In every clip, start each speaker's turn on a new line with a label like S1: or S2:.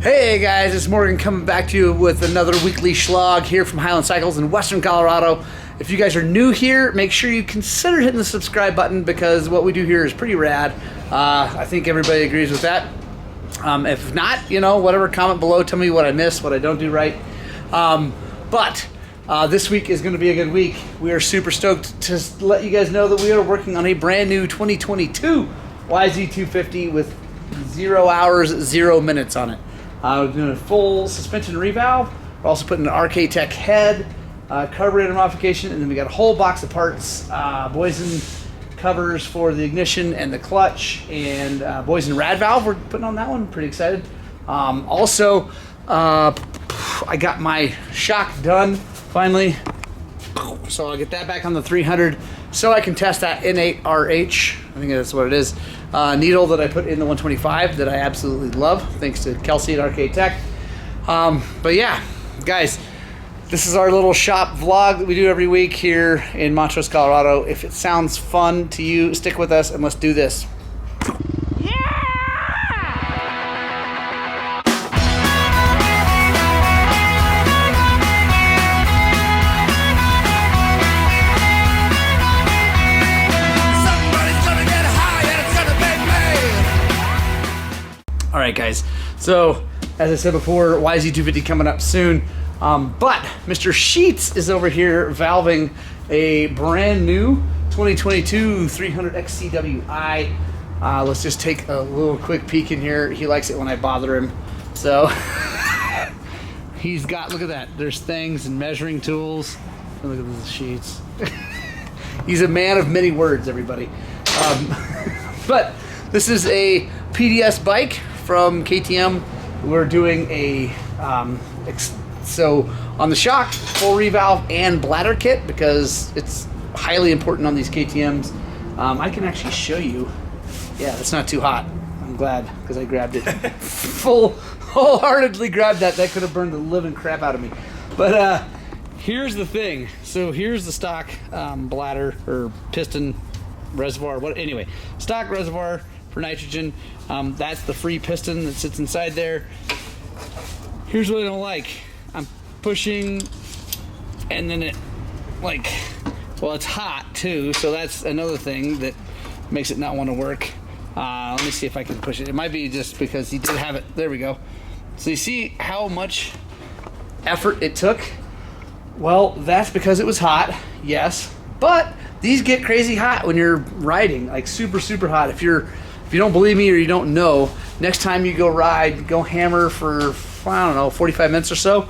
S1: Hey guys, it's Morgan coming back to you with another weekly Shlog here from Highland Cycles in Western Colorado. If you guys are new here, make sure you consider hitting the subscribe button because what we do here is pretty rad. I think everybody agrees with that. If not, you know, whatever, comment below, tell me what I missed, what I don't do right. But this week is going to be a good week. We are super stoked to let you guys know that we are working on a brand new 2022 YZ250 with 0 hours, 0 minutes on it. We're doing a full suspension revalve. We're also putting an Tek Head, carburetor modification, and then we got a whole box of parts, Boysen covers for the ignition and the clutch, and Boysen rad valve we're putting on that one. Pretty excited. Also, I got my shock done finally, so I'll get that back on the 300 so I can test that N8RH, I think that's what it is, needle that I put in the 125 that I absolutely love, thanks to Kelsey at RK Tech. But yeah, guys, this is our little shop vlog that we do every week here in Montrose, Colorado. If it sounds fun to you, stick with us and let's do this. Alright guys, so as I said before, YZ250 coming up soon, but Mr. Sheets is over here valving a brand new 2022 300 XCWI. Let's just take a little quick peek in here. He likes it when I bother him, so he's got, look at that, there's things and measuring tools. Look at the Sheets. He's a man of many words, everybody. But this is a PDS bike from KTM. We're doing a so on the shock, full revalve and bladder kit because it's highly important on these KTMs. I can actually show you. Yeah, it's not too hot. I'm glad because I grabbed it wholeheartedly grabbed that. That could have burned the living crap out of me. But here's the thing. So here's the stock bladder or piston reservoir. Anyway, stock reservoir for nitrogen. That's the free piston that sits inside there. Here's what I don't like. I'm pushing and then it it's hot too, so that's another thing that makes it not want to work. Let me see if I can push it. It might be just because he did have it. There we go. So you see how much effort it took? Well, that's because it was hot, yes, but these get crazy hot when you're riding, like super hot. If you don't believe me or you don't know, next time you go ride, go hammer for, I don't know, 45 minutes or so,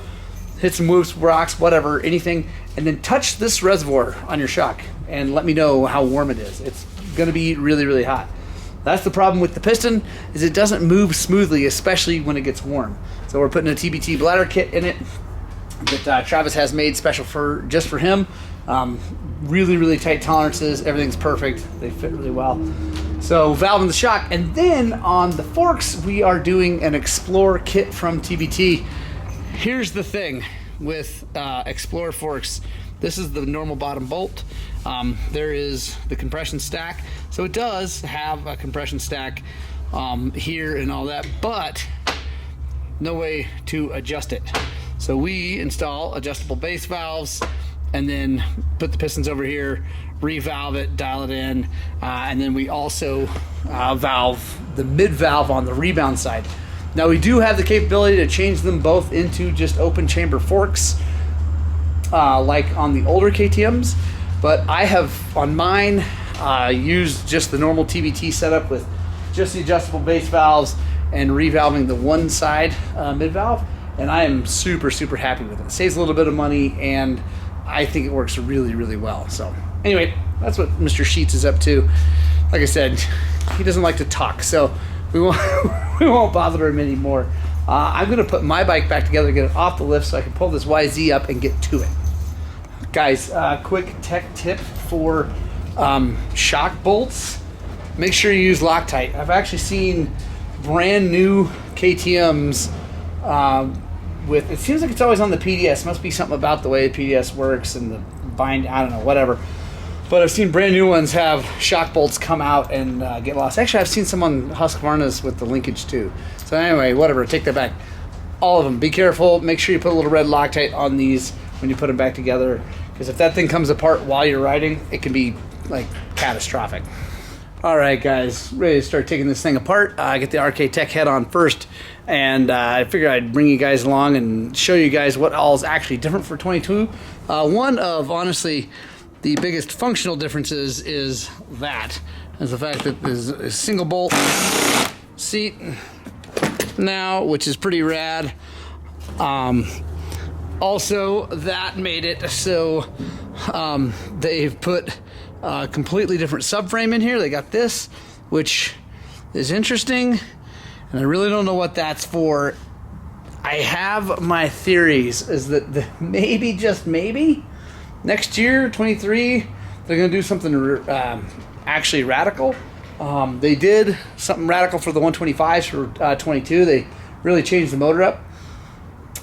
S1: hit some moves, rocks, whatever, anything, and then touch this reservoir on your shock and let me know how warm it is. It's gonna be really hot. That's the problem with the piston, is it doesn't move smoothly, especially when it gets warm. So we're putting a Tbt Bladder Kit in it that Travis has made special just for him. Really tight tolerances, everything's perfect, they fit really well. So valve in the shock, and then on the forks we are doing an Explore kit from TBT. Here's the thing with Explore forks. This is the normal bottom bolt. There is the compression stack, so it does have a compression stack here and all that, but no way to adjust it. So we install adjustable base valves and then put the pistons over here, revalve it, dial it in, and then we also valve the mid valve on the rebound side. Now we do have the capability to change them both into just open chamber forks, like on the older KTMs, but I have on mine used just the normal TBT setup with just the adjustable base valves and revalving the one side mid valve, and I am super happy with it. It saves a little bit of money and I think it works really well. So anyway, that's what Mr. Sheets is up to. Like I said, he doesn't like to talk, so we won't bother him anymore. I'm gonna put my bike back together, get it off the lift so I can pull this YZ up and get to it. Guys, quick tech tip for shock bolts. Make sure you use Loctite. I've actually seen brand new KTMs with, it seems like it's always on the PDS. Must be something about the way the PDS works and the bind, I don't know, whatever. But I've seen brand new ones have shock bolts come out and get lost. Actually, I've seen some on Husqvarna's with the linkage too. So anyway, whatever, take that back. All of them. Be careful. Make sure you put a little red Loctite on these when you put them back together, because if that thing comes apart while you're riding, it can be like catastrophic. All right, guys, ready to start taking this thing apart. Get the RK Tek Head on first, and I figured I'd bring you guys along and show you guys what all is actually different for 22. One of, honestly, the biggest functional differences is the fact that there's a single bolt seat now, which is pretty rad. Also, that made it so they've put a completely different subframe in here. They got this, which is interesting, and I really don't know what that's for. I have my theories, is that maybe, just maybe, next year, 23, they're going to do something actually radical. They did something radical for the 125s for 22. They really changed the motor up.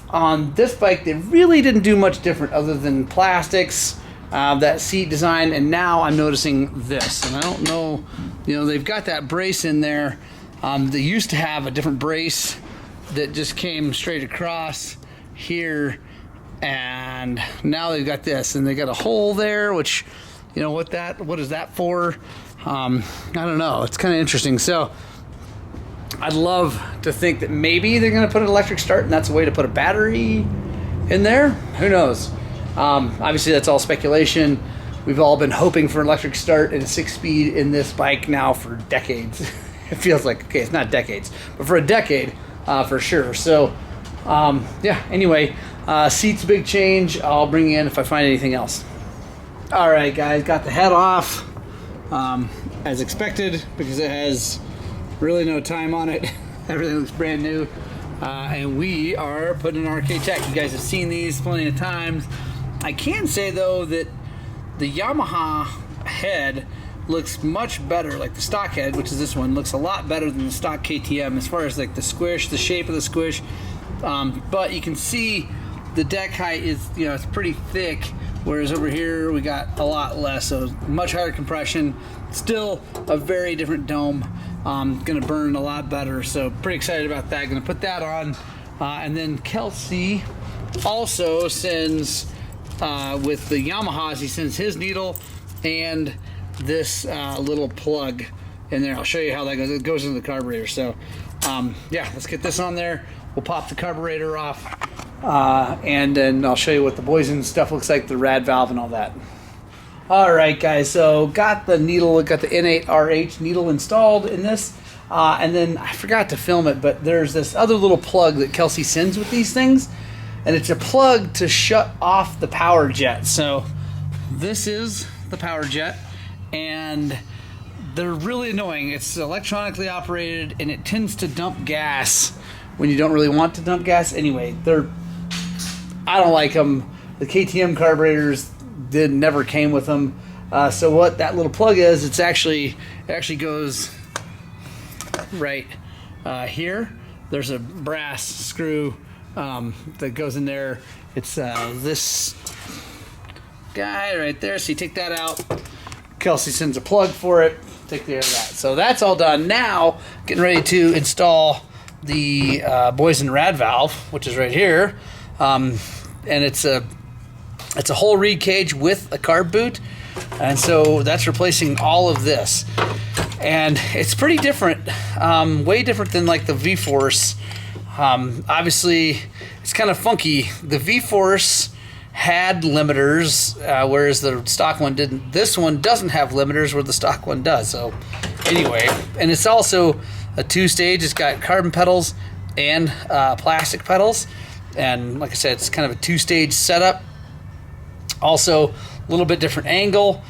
S1: On this bike, they really didn't do much different other than plastics, that seat design, and now I'm noticing this. And I don't know, they've got that brace in there. They used to have a different brace that just came straight across here, and now they've got this, and they got a hole there, which, what is that for? I don't know. It's kind of interesting. So I'd love to think that maybe they're going to put an electric start, and that's a way to put a battery in there. Who knows? Obviously, that's all speculation. We've all been hoping for an electric start and a 6-speed in this bike now for decades. It feels like, okay, it's not decades, but for a decade, for sure. So, yeah, anyway, seat's a big change. I'll bring you in if I find anything else. All right, guys, got the head off, as expected, because it has really no time on it. Everything looks brand new. And we are putting an RK Tek. You guys have seen these plenty of times. I can say, though, that the Yamaha head looks much better, like the stock head, which is this one, looks a lot better than the stock KTM as far as like the squish, the shape of the squish. But you can see the deck height is, it's pretty thick, whereas over here we got a lot less, so much higher compression. Still a very different dome. Gonna burn a lot better, so pretty excited about that. Gonna put that on, and then Kelsey also sends, with the Yamahas, he sends his needle and this little plug in there. I'll show you how that goes. It goes into the carburetor. So yeah, let's get this on there. We'll pop the carburetor off, and then I'll show you what the Boysen stuff looks like, the rad valve and all that. All right, guys, so got the needle, got the N8RH needle installed in this, and then I forgot to film it, but there's this other little plug that Kelsey sends with these things, and it's a plug to shut off the power jet. So this is the power jet, and they're really annoying. It's electronically operated, and it tends to dump gas when you don't really want to dump gas. Anyway, I don't like them. The KTM carburetors never came with them. So what that little plug is, it actually goes right here. There's a brass screw that goes in there. It's this guy right there. So you take that out. Kelsey sends a plug for it. Take care of that. So that's all done. Now getting ready to install the Boysen rad valve, which is right here, and it's a whole reed cage with a carb boot, and so that's replacing all of this, and it's pretty different, way different than like the V-Force. Obviously it's kind of funky. The V-Force had limiters, whereas the stock one didn't. This one doesn't have limiters where the stock one does. So anyway, and it's also a 2-stage. It's got carbon pedals and plastic pedals, and like I said, it's kind of a 2-stage setup. Also, a little bit different angle,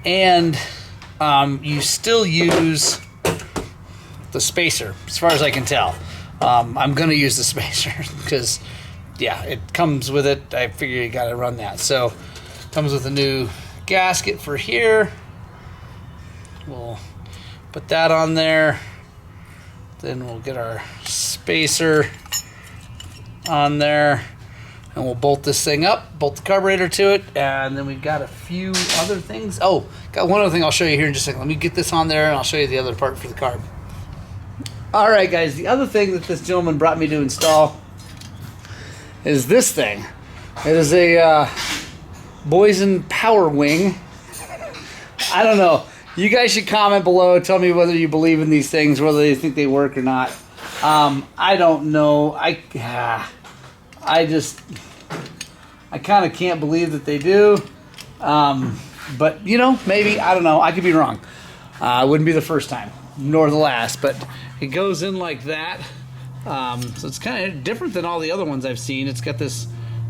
S1: and you still use the spacer, as far as I can tell. I'm going to use the spacer because, yeah, it comes with it. I figure you got to run that. So, comes with a new gasket for here. We'll put that on there. Then we'll get our spacer on there, and we'll bolt this thing up, bolt the carburetor to it, and then we've got a few other things. Oh, got one other thing I'll show you here in just a second. Let me get this on there, and I'll show you the other part for the carb. All right, guys, the other thing that this gentleman brought me to install is this thing. It is a Boysen Power Wing. I don't know. You guys should comment below. Tell me whether you believe in these things, whether you think they work or not. I don't know. I kind of can't believe that they do. But, you know, maybe. I don't know. I could be wrong. It wouldn't be the first time, nor the last. But it goes in like that. So it's kind of different than all the other ones I've seen. It's got this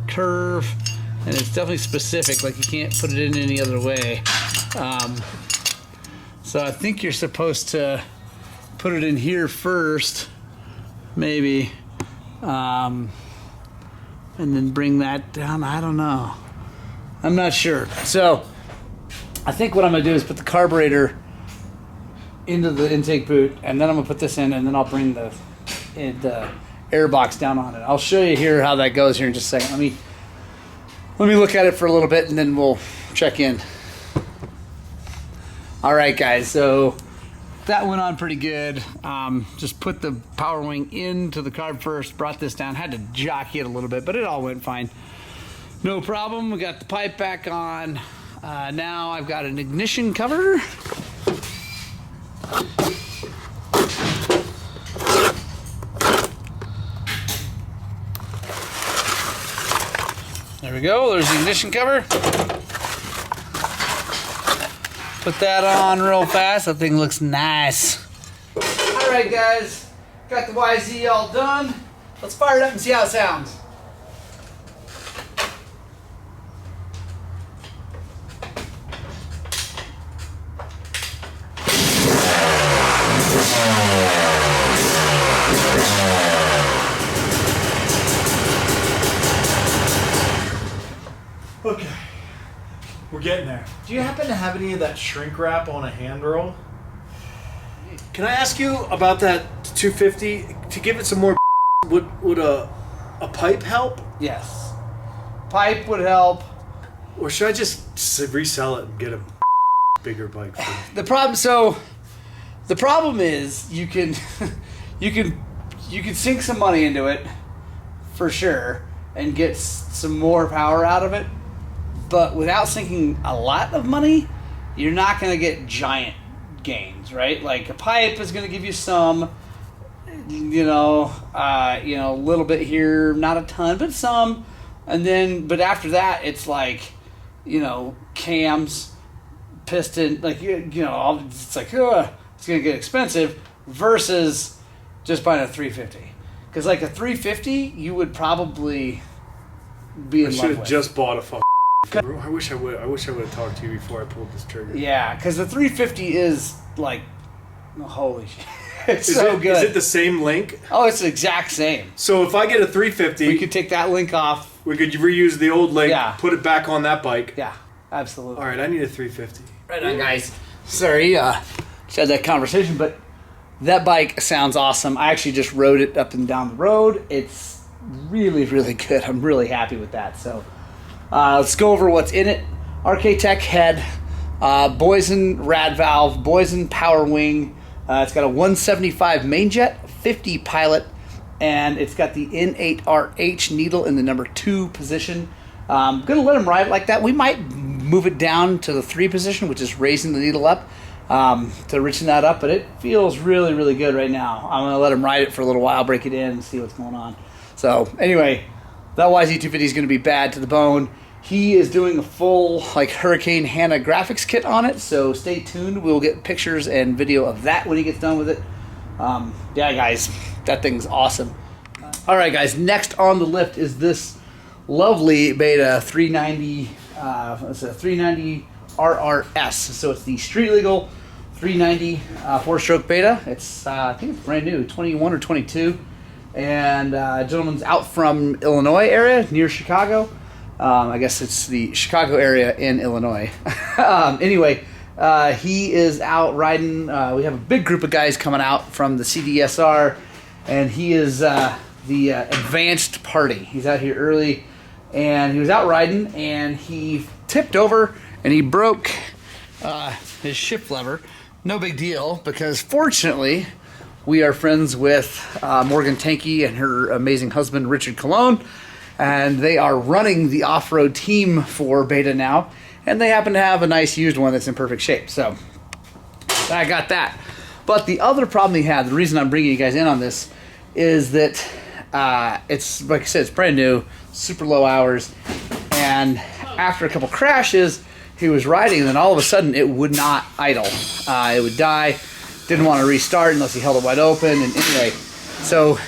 S1: curve, and it's definitely specific. Like, you can't put it in any other way. So I think you're supposed to put it in here first, maybe, and then bring that down. I don't know. I'm not sure. So I think what I'm going to do is put the carburetor into the intake boot, and then I'm going to put this in, and then I'll bring the air box down on it. I'll show you here how that goes here in just a second. Let me look at it for a little bit, and then we'll check in. All right, guys, so that went on pretty good. Just put the power wing into the carb first, brought this down, had to jockey it a little bit, but it all went fine. No problem. We got the pipe back on. Now I've got an ignition cover. There we go, there's the ignition cover. Put that on real fast. That thing looks nice. All right, guys, got the YZ all done. Let's fire it up and see how it sounds.
S2: Okay, we're getting there. Do you happen to have any of that shrink wrap on a hand roll? Can I ask you about that 250? To give it some more, would a pipe help?
S1: Yes. Pipe would help.
S2: Or should I just resell it and get a bigger bike for it?
S1: The problem is you can sink some money into it for sure and get some more power out of it. But without sinking a lot of money, you're not going to get giant gains, right? Like a pipe is going to give you some, a little bit here, not a ton, but some. But after that, it's like, cams, piston, like, it's like, it's going to get expensive versus just buying a 350. Because like a 350, you would probably be in love with.
S2: I should have just bought a fucking. I wish I would have talked to you before I pulled this trigger.
S1: Yeah, because the 350 is like, holy shit. It's so good.
S2: Is it the same link?
S1: Oh, it's the exact same.
S2: So if I get a 350...
S1: we could take that link off.
S2: We could reuse the old link,
S1: yeah.
S2: Put it back on that bike.
S1: Yeah, absolutely.
S2: All right, I need a 350.
S1: Right on, guys. Sorry, just had that conversation, but that bike sounds awesome. I actually just rode it up and down the road. It's really, really good. I'm really happy with that. So let's go over what's in it. Tek Head, Boysen rad valve, Boysen power wing. It's got a 175 main jet, 50 pilot, and it's got the N8RH needle in the number 2 position. I'm going to let him ride it like that. We might move it down to the 3 position, which is raising the needle up to richen that up, but it feels really, really good right now. I'm going to let him ride it for a little while, break it in, and see what's going on. So anyway, that YZ250 is going to be bad to the bone. He is doing a full Hurricane Hannah graphics kit on it, so stay tuned. We'll get pictures and video of that when he gets done with it. Yeah, guys, that thing's awesome. All right, guys, next on the lift is this lovely Beta 390. It's a 390 RRS, so it's the street legal 390 4-stroke Beta. It's I think it's brand new, 21 or 22, and gentleman's out from Illinois area near Chicago. I guess it's the Chicago area in Illinois. Anyway, he is out riding. We have a big group of guys coming out from the CDSR, and he is the advanced party. He's out here early, and he was out riding, and he tipped over, and he broke his shift lever. No big deal, because fortunately, we are friends with Morgan Tankey and her amazing husband, Richard Cologne. and they are running the off-road team for beta now, and they happen to have a nice used one that's in perfect shape. So I got that. But the other problem he had, the reason I'm bringing you guys in on this, is that it's, like I said, it's brand new, super low hours, and after a couple crashes, he was riding, and then all of a sudden it would not idle. It would die, didn't want to restart unless he held it wide open, and anyway, so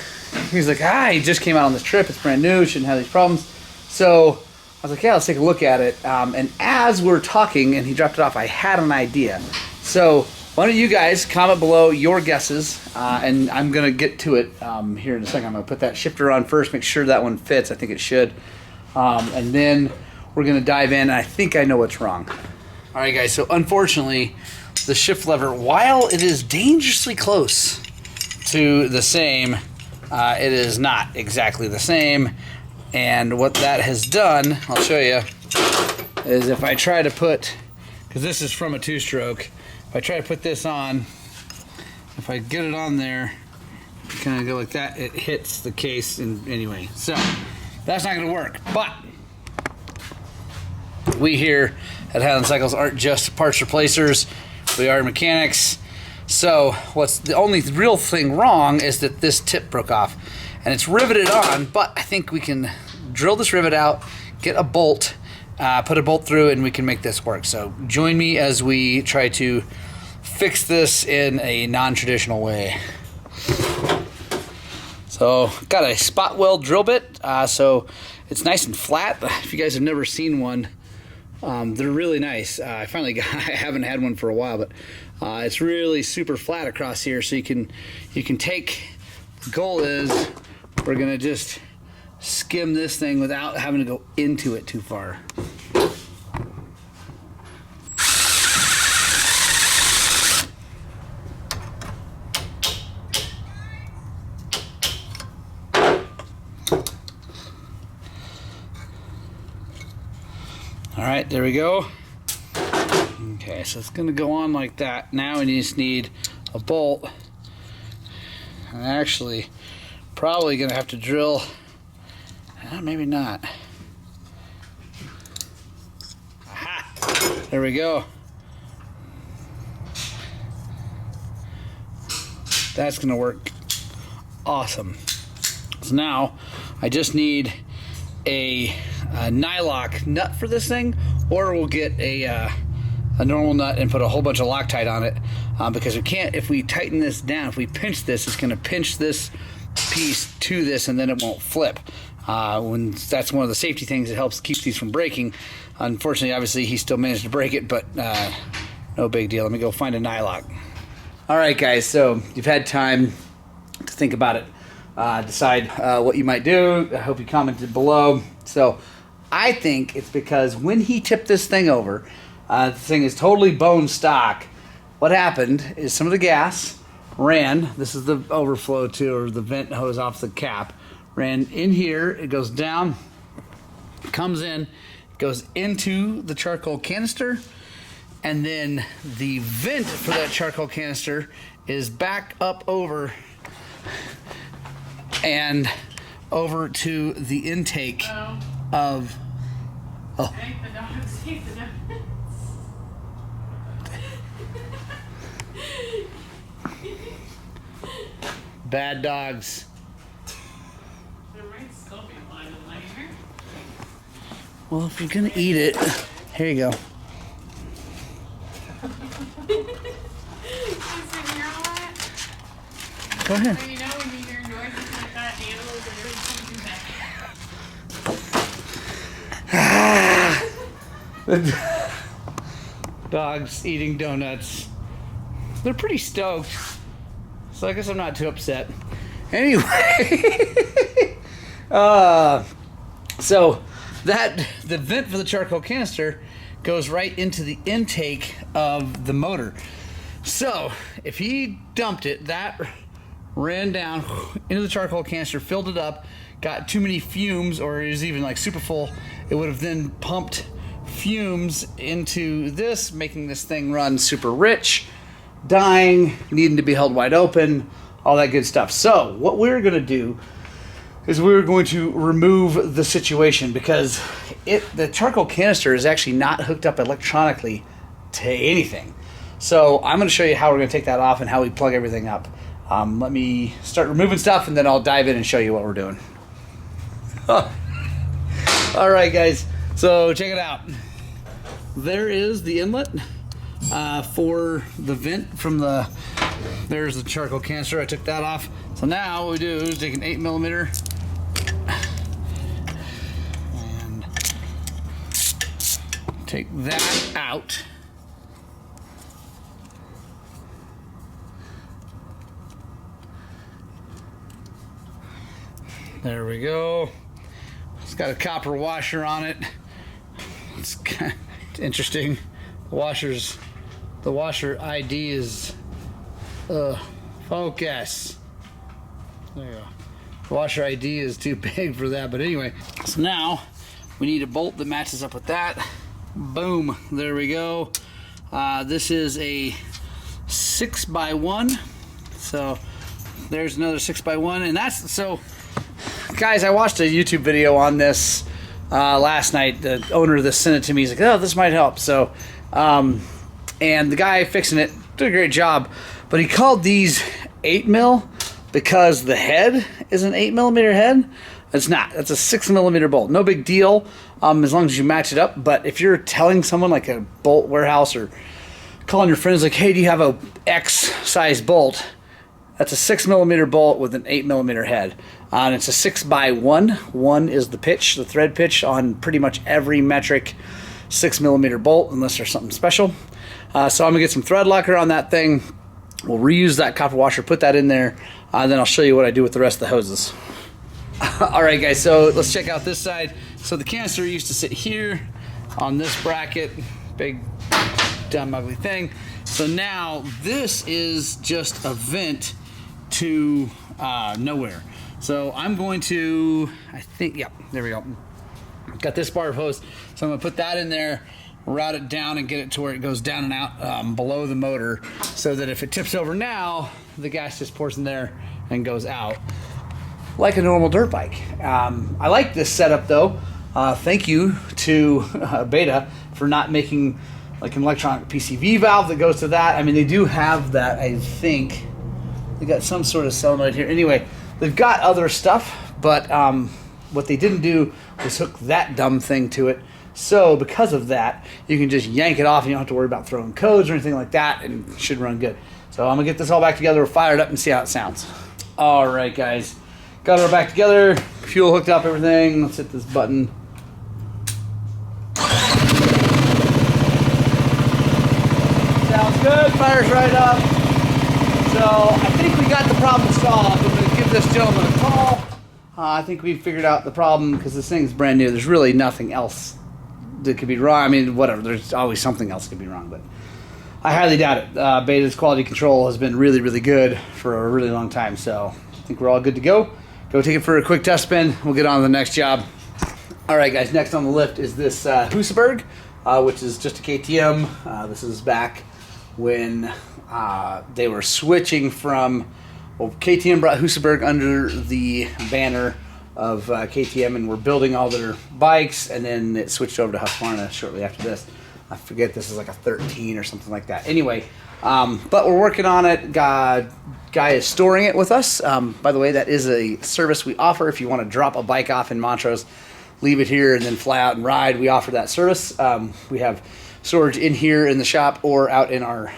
S1: he's like, he just came out on this trip, it's brand new, shouldn't have these problems. So I was like, yeah, let's take a look at it. And as we're talking and he dropped it off, I had an idea. So why don't you guys comment below your guesses, and I'm going to get to it here in a second. I'm going to put that shifter on first, make sure that one fits. I think it should. And then we're going to dive in, and I think I know what's wrong. All right, guys, so unfortunately, the shift lever, while it is dangerously close to the same, it is not exactly the same. And what that has done, I'll show you, is if I try to put, because this is from a two-stroke, if I try to put this on, if I get it on there, kind of go like that, it hits the case in, anyway. So that's not going to work. But we here at Highland Cycles aren't just parts replacers, we are mechanics. So what's the only real thing wrong is that this tip broke off, and it's riveted on, but I think we can drill this rivet out, get a bolt, put a bolt through, and we can make this work. So join me as we try to fix this in a non-traditional way. So got a spot weld drill bit, so it's nice and flat. If you guys have never seen one, they're really nice. I finally got, I haven't had one for a while, but it's really super flat across here, so you can take, the goal is we're gonna just skim this thing without having to go into it too far. All right, there we go. Okay, so it's gonna go on like that. Now we just need a bolt. I'm actually probably gonna have to drill, maybe not. Aha, there we go. That's gonna work awesome. So now I just need a nylock nut for this thing, or we'll get a normal nut and put a whole bunch of Loctite on it, because we can't, if we tighten this down, if we pinch this, it's going to pinch this piece to this and then it won't flip. When that's one of the safety things that helps keep these from breaking. Unfortunately, obviously he still managed to break it, but no big deal. Let me go find a nylock. All right, guys, so you've had time to think about it, decide what you might do. I hope you commented below. So I think it's because when he tipped this thing over, the thing is totally bone stock. What happened is some of the gas ran, this is the overflow too, or the vent hose off the cap, ran in here, it goes down, comes in, goes into the charcoal canister, and then the vent for that charcoal canister is back up over and over to the intake of,
S3: I think the dogs ate the donuts.
S1: bad dogs.
S3: There might still be one in there.
S1: Well, if you're gonna eat it, here you go. Go ahead.
S3: So you know when you hear noises like that, animals are really coming back.
S1: Dogs eating donuts. They're pretty stoked, so I guess I'm not too upset. Anyway, so the vent for the charcoal canister goes right into the intake of the motor. So if he dumped it, that ran down into the charcoal canister, filled it up, got too many fumes, or it was even like super full, it would have then pumped fumes into this, making this thing run super rich, dying, needing to be held wide open, all that good stuff. So what we're gonna do, is we're going to remove the situation because the charcoal canister is actually not hooked up electronically to anything. So I'm going to show you how we're going to take that off and how we plug everything up. Let me start removing stuff and then I'll dive in and show you what we're doing. Alright guys, so check it out. There is the inlet for the vent from there's the charcoal canister. I took that off. So now what we do is take an 8mm and take that out. There we go. It's got a copper washer on it. It's kind of interesting. The washer ID is focus. There you go. The washer ID is too big for that, but anyway. So now we need a bolt that matches up with that. Boom, there we go. This is a 6x1. So there's another 6x1, and that's so. Guys, I watched a YouTube video on this last night. The owner of this sent it to me. He's like, "Oh, this might help." So, and the guy fixing it did a great job, but he called these 8mm because the head is an 8mm head. It's not. It's a 6mm bolt. No big deal, as long as you match it up. But if you're telling someone like a bolt warehouse or calling your friends like, "Hey, do you have a X size bolt?" That's a 6mm bolt with an 8mm head. And it's a 6x1. 1 is the pitch, the thread pitch on pretty much every metric 6mm bolt, unless there's something special. So I'm gonna get some thread locker on that thing. We'll reuse that copper washer, put that in there, and then I'll show you what I do with the rest of the hoses. All right, guys, so let's check out this side. So the canister used to sit here on this bracket, big, dumb, ugly thing. So now this is just a vent to nowhere. So I'm going to, I think, yep, there we go. Got this bar of hose, so I'm gonna put that in there, route it down and get it to where it goes down and out below the motor, so that if it tips over now, the gas just pours in there and goes out like a normal dirt bike. I like this setup though. Thank you to Beta for not making like an electronic PCV valve that goes to that. I mean, they do have that, I think. They got some sort of solenoid here. Anyway, they've got other stuff, but what they didn't do was hook that dumb thing to it. So because of that, you can just yank it off and you don't have to worry about throwing codes or anything like that, and it should run good. So I'm gonna get this all back together, fire it up and see how it sounds. All right, guys, got it all back together, fuel hooked up, everything. Let's hit this button. Sounds good, fires right up. So I think we got the problem solved. I'm going to give this gentleman a call. I think we figured out the problem because this thing's brand new. There's really nothing else that could be wrong. I mean, whatever. There's always something else that could be wrong, but I highly doubt it. Beta's quality control has been really, really good for a really long time. So I think we're all good to go. Go take it for a quick test spin. We'll get on to the next job. All right, guys. Next on the lift is this Husaberg, which is just a KTM. This is back when they were switching from, well, KTM brought Husaberg under the banner of KTM and were building all their bikes, and then it switched over to Husqvarna shortly after this. I forget, this is like a 13 or something like that. Anyway, but we're working on it. Guy is storing it with us. By the way, that is a service we offer if you want to drop a bike off in Montrose, leave it here and then fly out and ride. We offer that service. We have storage in here in the shop or out in our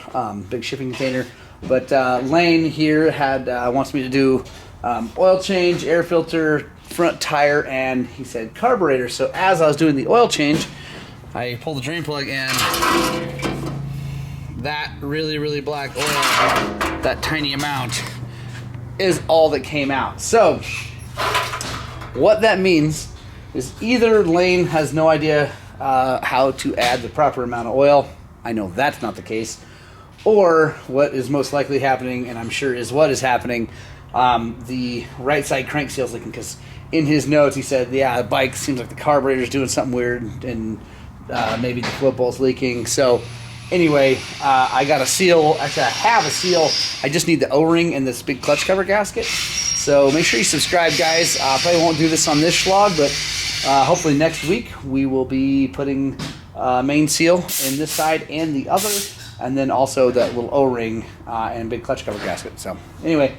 S1: big shipping container. But Lane here wants me to do oil change, air filter, front tire, and he said carburetor. So as I was doing the oil change, I pulled the drain plug and that really, really black oil, that tiny amount, is all that came out. So what that means is either Lane has no idea how to add the proper amount of oil. I know that's not the case. Or what is most likely happening, and I'm sure is what is happening, the right side crank seal is leaking, because in his notes he said, yeah, the bike seems like the carburetor's doing something weird, and maybe the float bolt's leaking. So anyway, I got a seal. Actually, I have a seal. I just need the O-ring and this big clutch cover gasket. So make sure you subscribe, guys. Probably won't do this on this Shlog, but hopefully next week we will be putting main seal in this side and the other, and then also that little O-ring and big clutch cover gasket. So anyway,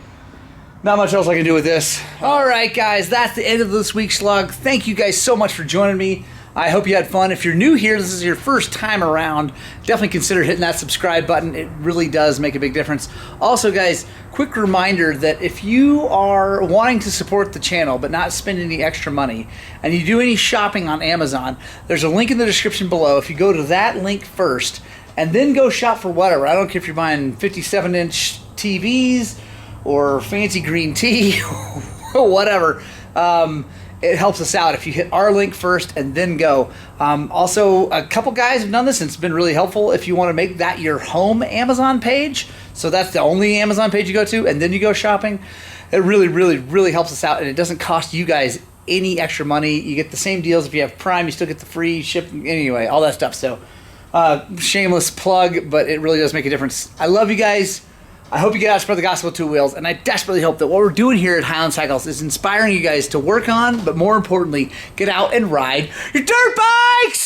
S1: not much else I can do with this. All right, guys, that's the end of this week's Shlog. Thank you guys so much for joining me. I hope you had fun. If you're new here, this is your first time around, definitely consider hitting that subscribe button. It really does make a big difference. Also, guys, quick reminder that if you are wanting to support the channel but not spend any extra money, and you do any shopping on Amazon, there's a link in the description below. If you go to that link first, and then go shop for whatever, I don't care if you're buying 57-inch TVs or fancy green tea or whatever, it helps us out if you hit our link first and then go. Also, a couple guys have done this and it's been really helpful if you want to make that your home Amazon page. So that's the only Amazon page you go to and then you go shopping. It really, really, really helps us out, and it doesn't cost you guys any extra money. You get the same deals. If you have Prime, you still get the free shipping. Anyway, all that stuff. So shameless plug, but it really does make a difference. I love you guys. I hope you get out to spread the gospel of two wheels, and I desperately hope that what we're doing here at Highland Cycles is inspiring you guys to work on, but more importantly, get out and ride your dirt bikes!